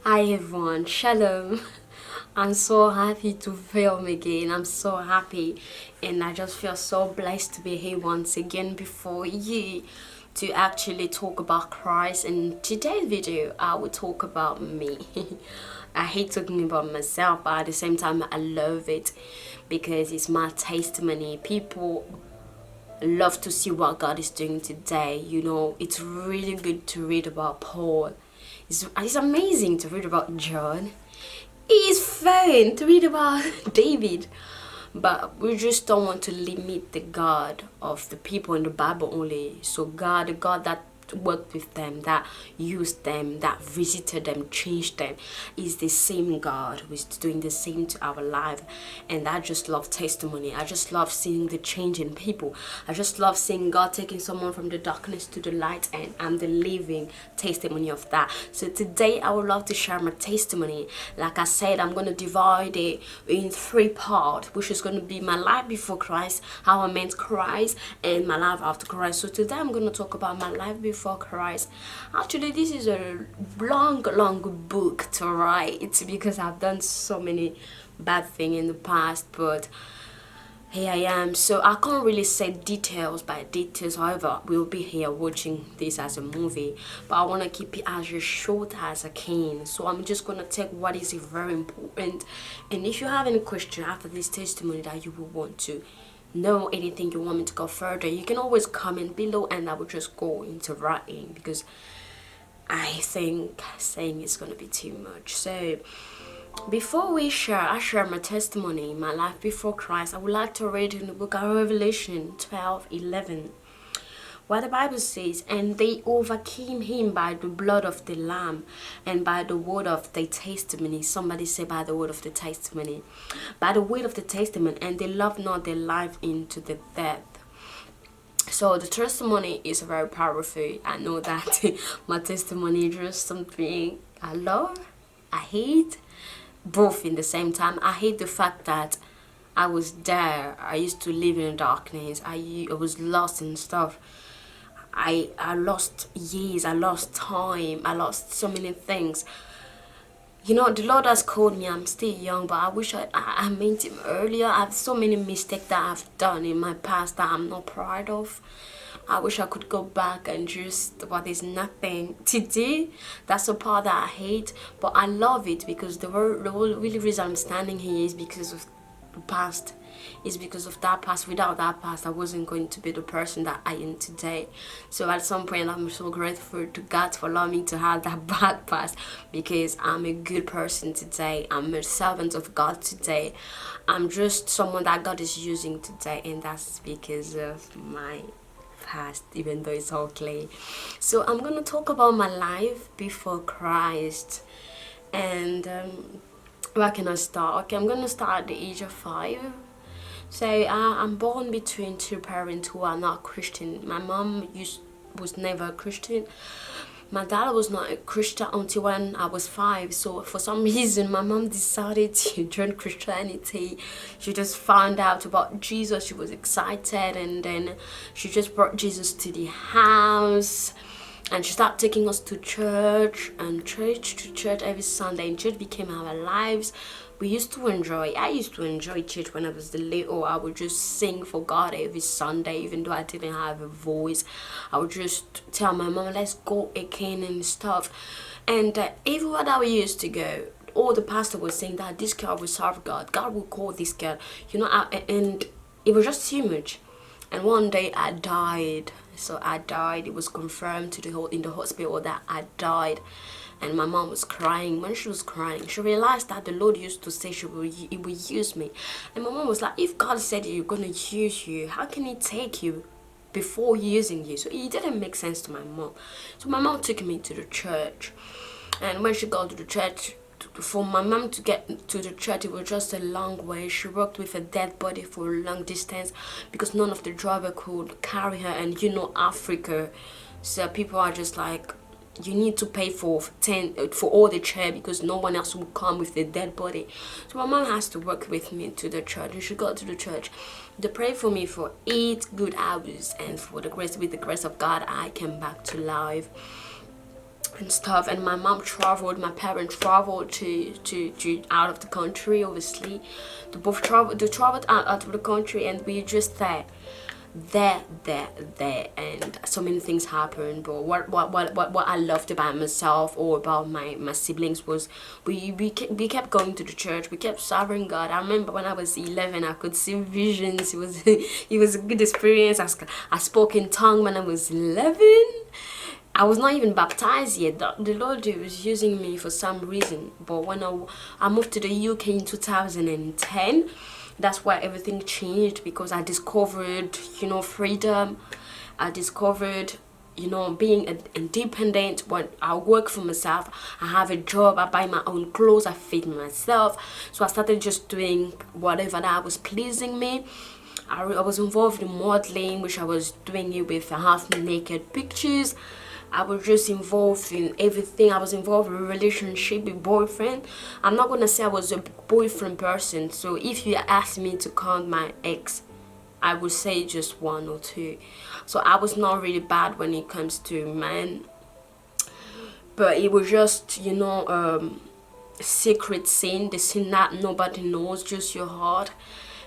Hi everyone, Shalom. I'm so happy to film again. I'm so happy and I just feel so blessed to be here once again before you to actually talk about Christ. In today's video, I will talk about me. I hate talking about myself, but at the same time, I love it because it's my testimony. People love to see what God is doing today. You know, it's really good to read about Paul. It's amazing to read about John. It's fun to read about David. But we just don't want to limit the God of the people in the Bible only. So God, the God that worked with them, that used them, that visited them, changed them, is the same God who is doing the same to our life. And I just love testimony. I just love seeing the change in people. I just love seeing God taking someone from the darkness to the light, and I'm the living testimony of that. So today I would love to share my testimony. Like I said, I'm going to divide it in 3 parts, which is going to be my life before Christ, how I met Christ, and my life after Christ. So today I'm going to talk about my life before Christ. Actually, this is a long book to write because I've done so many bad things in the past, but here I am. So I can't really say details by details. However, we'll be here watching this as a movie, but I want to keep it as short as I can. So I'm just going to take what is very important. And if you have any question after this testimony that you will want to know, anything you want me to go further, you can always comment below and I will just go into writing because I think saying is going to be too much. So before I share my testimony, my life before Christ, I would like to read in the book of Revelation 12:11, where the Bible says, "And they overcame him by the blood of the Lamb and by the word of their testimony." Somebody say, by the word of the testimony. By the word of the testimony, and they loved not their life into the death. So the testimony is very powerful. I know that my testimony is just something I love, I hate, both in the same time. I hate the fact that I was there. I used to live in darkness. I was lost and stuff. I lost years, I lost time, I lost so many things. You know, the Lord has called me. I'm still young, but I wish I met him earlier. I have so many mistakes that I've done in my past that I'm not proud of. I wish I could go back and just, but there's nothing to do. That's the part that I hate, but I love it because the whole really reason I'm standing here is because of the past. Is because of that past. Without that past, I wasn't going to be the person that I am today. So at some point, I'm so grateful to God for allowing me to have that bad past, because I'm a good person today. I'm a servant of God today. I'm just someone that God is using today, and that's because of my past, even though it's all clay. So I'm gonna talk about my life before Christ. And where can I start? Okay, I'm gonna start at the age of 5. So I'm born between 2 parents who are not Christian. My mom was never a Christian. My dad was not a Christian until when I was 5. So for some reason, my mom decided to join Christianity. She just found out about Jesus. She was excited, and then she just brought Jesus to the house. And she started taking us to church, and church every Sunday, and church became our lives. I used to enjoy church when I was little. I would just sing for God every Sunday, even though I didn't have a voice. I would just tell my mom, let's go again and stuff. And everywhere that we used to go, all the pastor was saying that this girl will serve God. God will call this girl. You know, and it was just too much. And one day I died. So I died. It was confirmed in the hospital that I died. And my mom was crying. When she was crying, she realized that the Lord used to say He will use me. And my mom was like, if God said He's going to use you, how can He take you before using you? So it didn't make sense to my mom. So my mom took me to the church. And when she got to the church, for my mom to get to the church, it was just a long way. She worked with a dead body for a long distance because none of the driver could carry her. And you know, Africa, so people are just like, you need to pay for all the chair because no one else will come with the dead body. So my mom has to work with me to the church. And she got to the church. They prayed for me for 8 good hours, and with the grace of God, I came back to life. and stuff. And my mom traveled, my parents traveled to out of the country. Obviously they traveled out of the country, and we just there, and so many things happened. But what I loved about myself or about my siblings was we kept going to the church, we kept serving God. I remember when I was 11, I could see visions. It was it was a good experience. I spoke in tongue when I was 11. I was not even baptized yet. The Lord was using me for some reason. But when I moved to the UK in 2010, that's where everything changed, because I discovered, freedom. I discovered, being independent. When I work for myself, I have a job, I buy my own clothes, I feed myself. So I started just doing whatever that was pleasing me. I was involved in modeling, which I was doing it with half naked pictures. I was just involved in everything. I was involved in a relationship with boyfriend. I'm not gonna say I was a boyfriend person. So if you ask me to count my ex, I would say just 1 or 2. So I was not really bad when it comes to men. But it was just, secret sin, the sin that nobody knows, just your heart.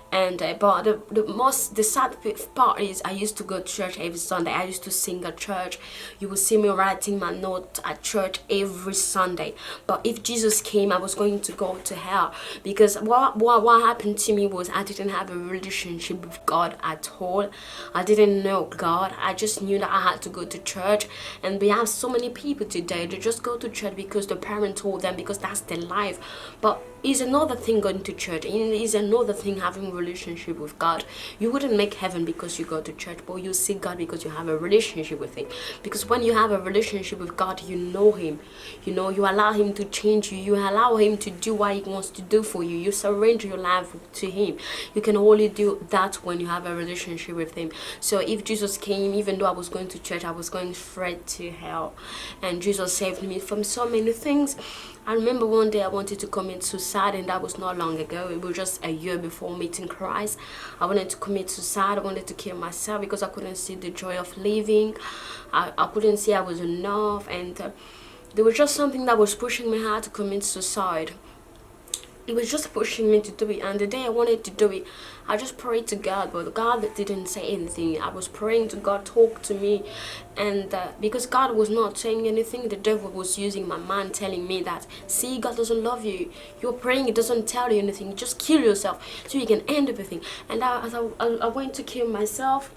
And but the sad part is I used to go to church every Sunday. I used to sing at church. You will see me writing my note at church every Sunday. But if Jesus came, I was going to go to hell, because what happened to me was I didn't have a relationship with God at all. I didn't know God. I just knew that I had to go to church. And we have so many people today, they just go to church because the parent told them, because that's their life. But is another thing going to church, and is another thing having a relationship with God. You wouldn't make heaven because you go to church, but you see God because you have a relationship with him. Because when you have a relationship with God, you know him, you allow him to change you, you allow him to do what he wants to do for you, you surrender your life to him. You can only do that when you have a relationship with him. So if Jesus came, even though I was going to church, I was going straight to hell, and Jesus saved me from so many things. I remember one day I wanted to commit suicide, and that was not long ago. It was just a year before meeting Christ. I wanted to commit suicide. I wanted to kill myself because I couldn't see the joy of living. I couldn't see I was enough, and there was just something that was pushing me hard to commit suicide. It was just pushing me to do it, and the day I wanted to do it, I just prayed to God, but God didn't say anything. I was praying to God, talk to me, and because God was not saying anything, the devil was using my mind, telling me that, see, God doesn't love you, you're praying, it doesn't tell you anything, just kill yourself so you can end everything. And as I went to kill myself,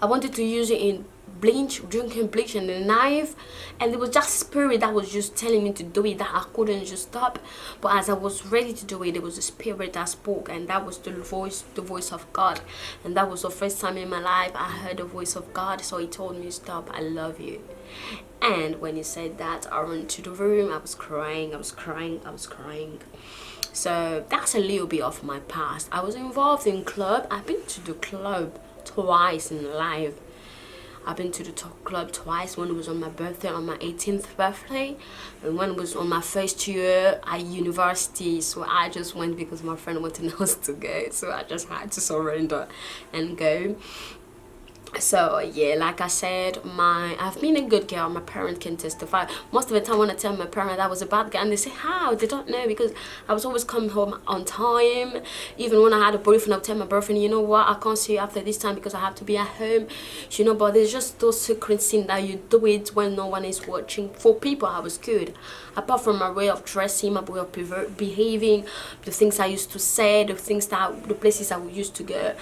I wanted to use it in drinking bleach and a knife, and it was just spirit that was just telling me to do it, that I couldn't just stop. But as I was ready to do it, there was a spirit that spoke, and that was the voice of God. And that was the first time in my life I heard the voice of God. So he told me, stop, I love you. And when he said that, I went to the room. I was crying. So that's a little bit of my past. I was involved in club. I've been to the club twice in life. I've been to the top club twice. One was on my birthday, on my 18th birthday, and one was on my first year at university. So I just went because my friend wanted us to go, so I just had to surrender and go. So yeah, like I said, I've been a good girl. My parents can testify. Most of the time when I tell my parents I was a bad girl, and they say how, they don't know, because I was always coming home on time. Even when I had a boyfriend, I would tell my boyfriend, you know what, I can't see you after this time because I have to be at home, but there's just those secret things that you do it when no one is watching. For people, I was good, apart from my way of dressing, my way of behaving, the things I used to say, the places I used to go.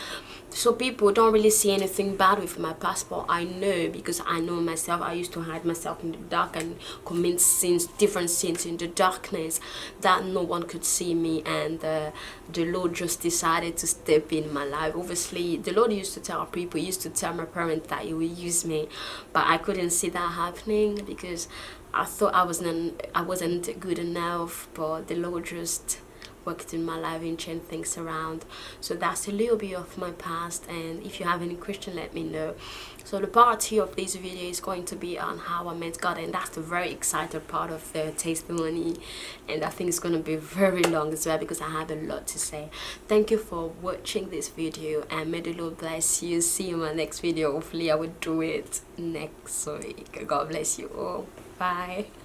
So people don't really see anything bad with my passport. I know, because I know myself. I used to hide myself in the dark and commit different sins in the darkness, that no one could see me. And the Lord just decided to step in my life. Obviously, the Lord used to tell people, used to tell my parents that he would use me, but I couldn't see that happening because I thought I wasn't good enough. But the Lord just worked in my life and changed things around. So that's a little bit of my past, and if you have any question, let me know. So the part 2 of this video is going to be on how I met God, and that's the very excited part of the testimony, and I think it's going to be very long as well because I have a lot to say. Thank you for watching this video, and may the Lord bless you. See you in my next video. Hopefully I will do it next week. God bless you all. Bye.